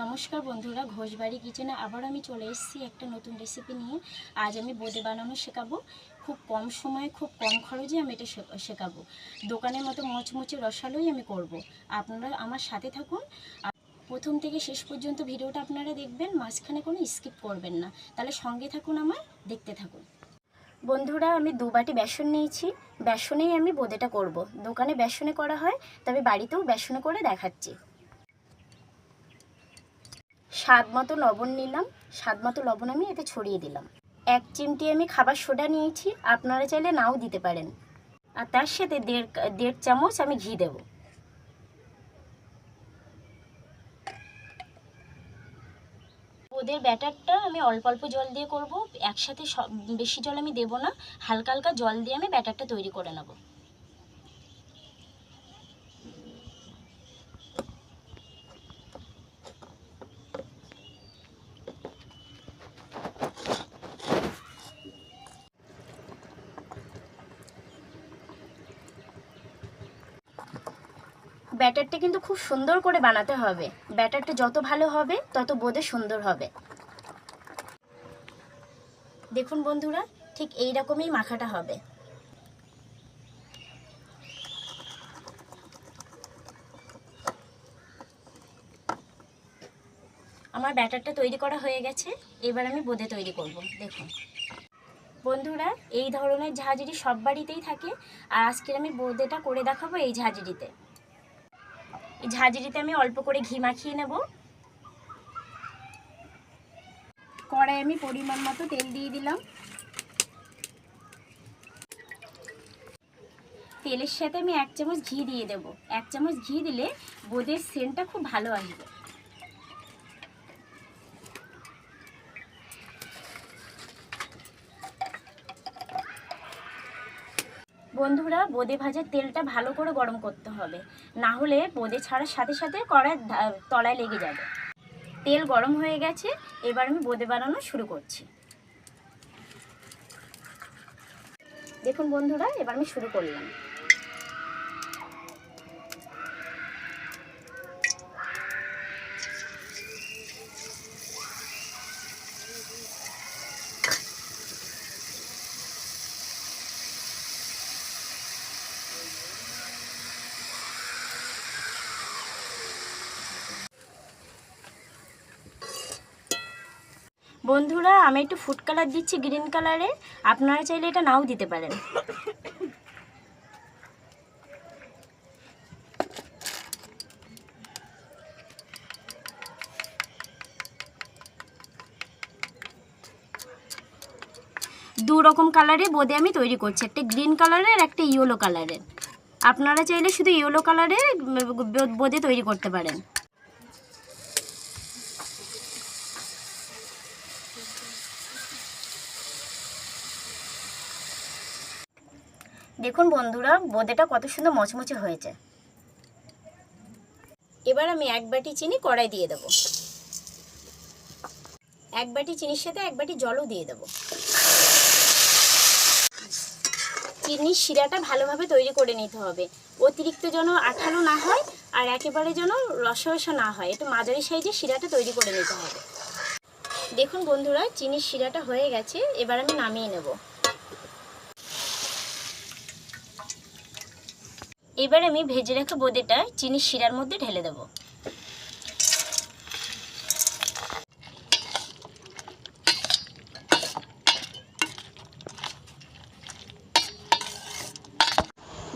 নমস্কার বন্ধুরা, ঘোষবাড়ি কিচেনে আবার আমি চলে এসেছি একটা নতুন রেসিপি নিয়ে। আজ আমি বোঁদে বানানো শেখাবো। খুব কম সময়ে খুব কম খরচে আমি এটা শেখাবো। দোকানের মতো মচমচে রসালোই আমি করব। আপনারা আমার সাথে থাকুন। প্রথম থেকে শেষ পর্যন্ত ভিডিওটা আপনারা দেখবেন, মাঝখানে কোনো স্কিপ করবেন না। তাহলে সঙ্গে থাকুন, আমার দেখতে থাকুন। বন্ধুরা, আমি 2 বাটি বেসন নিয়েছি। বেসনেই আমি বোঁদেটা করব। দোকানে বেসনে করা হয়, তবে বাড়িতেও বেসনে করে দেখাচ্ছি। স্বাদ মতো লবণ নিলাম। স্বাদ মতো লবণ আমি এতে ছড়িয়ে দিলাম। 1 চিমটি আমি খাবার সোডা নিয়েছি, আপনারা চাইলে নাও দিতে পারেন। আর তার সাথে দেড় চামচ আমি ঘি দেব। ওদের ব্যাটারটা আমি অল্প অল্প জল দিয়ে করব, একসাথে বেশি জল আমি দেব না। হালকা হালকা জল দিয়ে আমি ব্যাটারটা তৈরি করে নেব। ব্যাটারটা কিন্তু খুব সুন্দর করে বানাতে হবে। ব্যাটারটা যত ভালো হবে তত বোঁদে সুন্দর হবে। দেখুন বন্ধুরা, ঠিক এই রকমই মাখাটা হবে। আমার ব্যাটারটা তৈরি করা হয়ে গেছে। এবার আমি বোঁদে তৈরি করব। দেখুন বন্ধুরা, এই ধরনের ঝাঁঝরি সব বাড়িতেই থাকে, আর আজকে আমি বোঁদেটা করে দেখাবো এই ঝাঁঝরিতে। এই ঝাঁঝরিতে আমি অল্প করে ঘি মাখিয়ে নেব। কড়াই আমি পরিমাণ মতো তেল দিয়ে দিলাম। তেলের সাথে আমি 1 চামচ ঘি দিয়ে দেব। 1 চামচ ঘি দিলে বোঁদের সেন্টটা খুব ভালো আসবে। বন্ধুরা, বোঁদে ভাজার তেলটা ভালো করে গরম করতে হবে, না হলে বোঁদে ছাড়ার সাথে সাথে কড়াই তলায় লেগে যাবে। তেল গরম হয়ে গেছে, এবার আমি বোঁদে বানানো শুরু করছি। দেখুন বন্ধুরা, এবার আমি শুরু করলাম। বন্ধুরা, আমি একটু ফুড কালার দিচ্ছি গ্রিন কালারে, আপনারা চাইলে এটা নাও দিতে পারেন। দু রকম কালারে বোঁদে আমি তৈরি করছি, একটা গ্রিন কালারের, একটা ইয়েলো কালারের। আপনারা চাইলে শুধু ইয়েলো কালারের বোঁদে তৈরি করতে পারেন। দেখুন বন্ধুরা, বোঁদেটা কত সুন্দর মচমচে হয়েছে। এবার আমি 1 বাটি চিনি কড়াই দিয়ে দেব। 1 বাটি চিনির সাথে 1 বাটি জলও দিয়ে দেব। চিনির শিরাটা ভালোভাবে তৈরি করে নিতে হবে। অতিরিক্ত যেন আঠালো না হয়, আর একেবারে যেন রসা রসা না হয়। একটু মাঝারি সাইজে শিরাটা তৈরি করে নিতে হবে। দেখুন বন্ধুরা, চিনির শিরাটা হয়ে গেছে, এবার আমি নামিয়ে নেব। এবার আমি ভেজে রাখা বোঁদেটা চিনির শিরার মধ্যে ঢেলে দেব।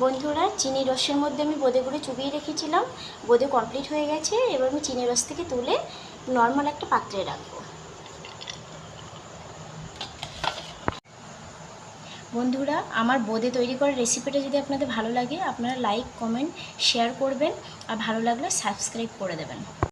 বন্ধুরা, চিনি রসের মধ্যে আমি বোঁদেগুলো চুবিয়ে রেখেছিলাম। বোঁদে কমপ্লিট হয়ে গেছে। এবার আমি চিনি রস থেকে তুলে নর্মাল একটা পাত্রে রাখবো। বন্ধুরা, আমার বোঁদে তৈরি করার রেসিপিটা যদি আপনাদের ভালো লাগে, আপনারা লাইক, কমেন্ট, শেয়ার করবেন, আর ভালো লাগলে সাবস্ক্রাইব করে দেবেন।